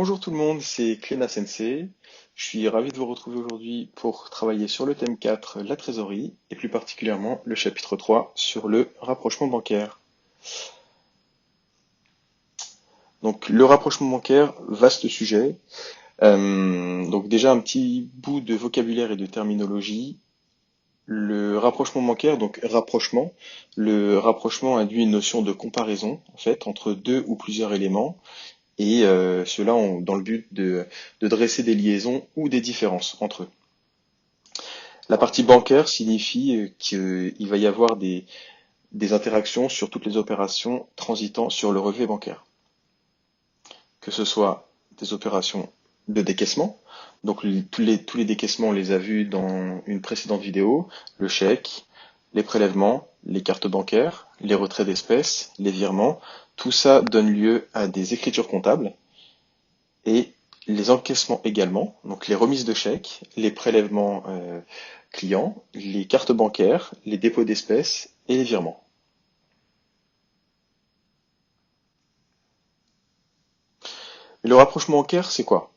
Bonjour tout le monde, c'est Cléna Sensei. Je suis ravi de vous retrouver aujourd'hui pour travailler sur le thème 4, la trésorerie, et plus particulièrement le chapitre 3 sur le rapprochement bancaire. Donc le rapprochement bancaire, vaste sujet. Donc déjà un petit bout de vocabulaire et de terminologie. Le rapprochement bancaire, donc rapprochement, le rapprochement induit une notion de comparaison en fait entre deux ou plusieurs éléments et dans le but de dresser des liaisons ou des différences entre eux. La partie bancaire signifie qu'il va y avoir des interactions sur toutes les opérations transitant sur le relevé bancaire, que ce soit des opérations de décaissement, donc tous les décaissements on les a vus dans une précédente vidéo, le chèque, les prélèvements, les cartes bancaires, les retraits d'espèces, les virements, tout ça donne lieu à des écritures comptables et les encaissements également, donc les remises de chèques, les prélèvements clients, les cartes bancaires, les dépôts d'espèces et les virements. Et le rapprochement bancaire, c'est quoi?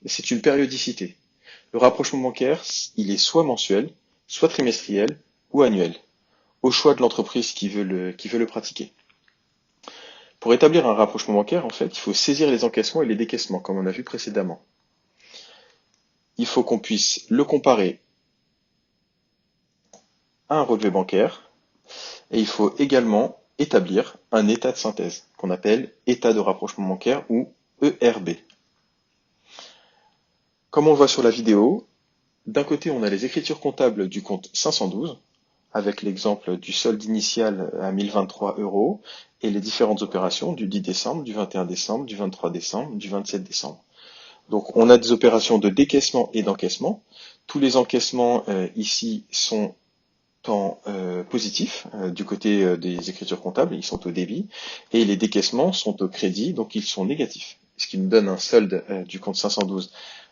C'est une périodicité. Le rapprochement bancaire, il est soit mensuel, soit trimestriel ou annuel, au choix de l'entreprise qui veut le pratiquer. Pour établir un rapprochement bancaire, en fait, il faut saisir les encaissements et les décaissements, comme on a vu précédemment. Il faut qu'on puisse le comparer à un relevé bancaire, et il faut également établir un état de synthèse, qu'on appelle état de rapprochement bancaire ou ERB. Comme on le voit sur la vidéo, d'un côté on a les écritures comptables du compte 512, avec l'exemple du solde initial à 1023 euros, et les différentes opérations du 10 décembre, du 21 décembre, du 23 décembre, du 27 décembre. Donc on a des opérations de décaissement et d'encaissement. Tous les encaissements ici sont en positif du côté des écritures comptables, ils sont au débit, et les décaissements sont au crédit, donc ils sont négatifs. Ce qui nous donne un solde du compte 512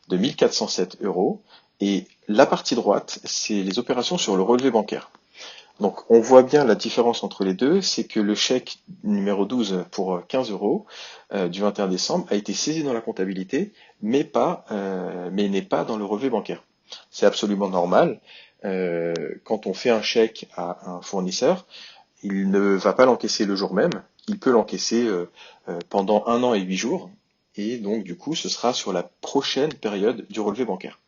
de 1407 euros. Et la partie droite, c'est les opérations sur le relevé bancaire. Donc on voit bien la différence entre les deux, c'est que le chèque numéro 12 pour 15 euros du 21 décembre a été saisi dans la comptabilité, mais n'est pas dans le relevé bancaire. C'est absolument normal. Quand on fait un chèque à un fournisseur, il ne va pas l'encaisser le jour même, il peut l'encaisser pendant 1 an et 8 jours, et donc du coup ce sera sur la prochaine période du relevé bancaire.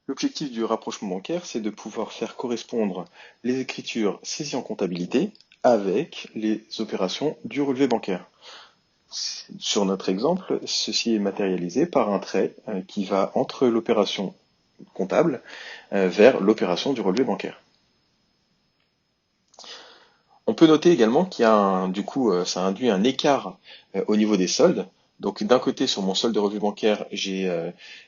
L'objectif du rapprochement bancaire, c'est de pouvoir faire correspondre les écritures saisies en comptabilité avec les opérations du relevé bancaire. Sur notre exemple, ceci est matérialisé par un trait qui va entre l'opération comptable vers l'opération du relevé bancaire. On peut noter également qu'il y a ça induit un écart au niveau des soldes. Donc d'un côté, sur mon solde de relevé bancaire, j'ai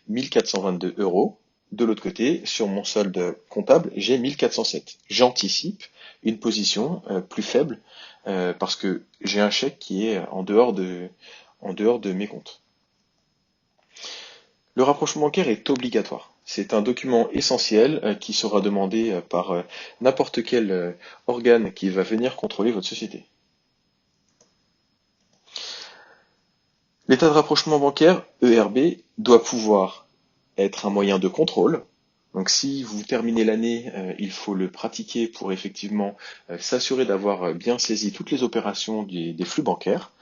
1422 euros. De l'autre côté, sur mon solde comptable, j'ai 1407. J'anticipe une position plus faible parce que j'ai un chèque qui est en dehors de mes comptes. Le rapprochement bancaire est obligatoire. C'est un document essentiel qui sera demandé par n'importe quel organe qui va venir contrôler votre société. L'état de rapprochement bancaire, ERB, doit pouvoir être un moyen de contrôle. Donc si vous terminez l'année, il faut le pratiquer pour effectivement s'assurer d'avoir bien saisi toutes les opérations des flux bancaires.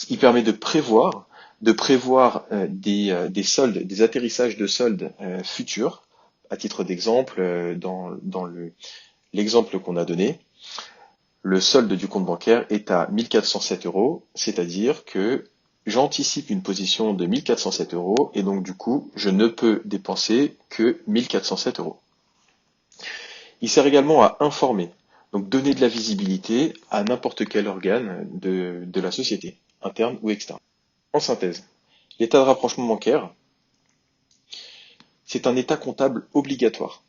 Il permet de prévoir des soldes, des atterrissages de soldes futurs. À titre d'exemple, dans l'exemple qu'on a donné, le solde du compte bancaire est à 1407 euros, c'est-à-dire que j'anticipe une position de 1407 euros et donc du coup, je ne peux dépenser que 1407 euros. Il sert également à informer, donc donner de la visibilité à n'importe quel organe de la société, interne ou externe. En synthèse, l'état de rapprochement bancaire, c'est un état comptable obligatoire.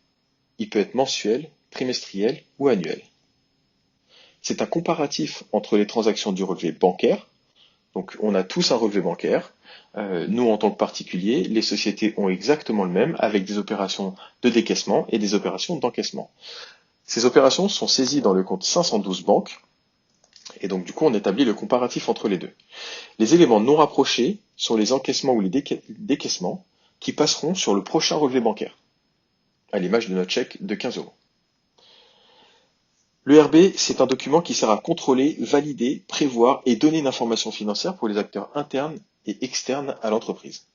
Il peut être mensuel, trimestriel ou annuel. C'est un comparatif entre les transactions du relevé bancaire. Donc on a tous un relevé bancaire. Nous, en tant que particuliers, les sociétés ont exactement le même avec des opérations de décaissement et des opérations d'encaissement. Ces opérations sont saisies dans le compte 512 banque Et donc du coup, on établit le comparatif entre les deux. Les éléments non rapprochés sont les encaissements ou les décaissements qui passeront sur le prochain relevé bancaire, à l'image de notre chèque de 15 euros. L'ERB, c'est un document qui sert à contrôler, valider, prévoir et donner une information financière pour les acteurs internes et externes à l'entreprise.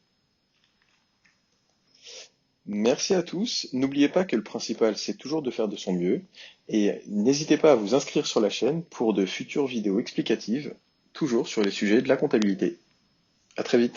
Merci à tous. N'oubliez pas que le principal, c'est toujours de faire de son mieux. Et n'hésitez pas à vous inscrire sur la chaîne pour de futures vidéos explicatives, toujours sur les sujets de la comptabilité. À très vite.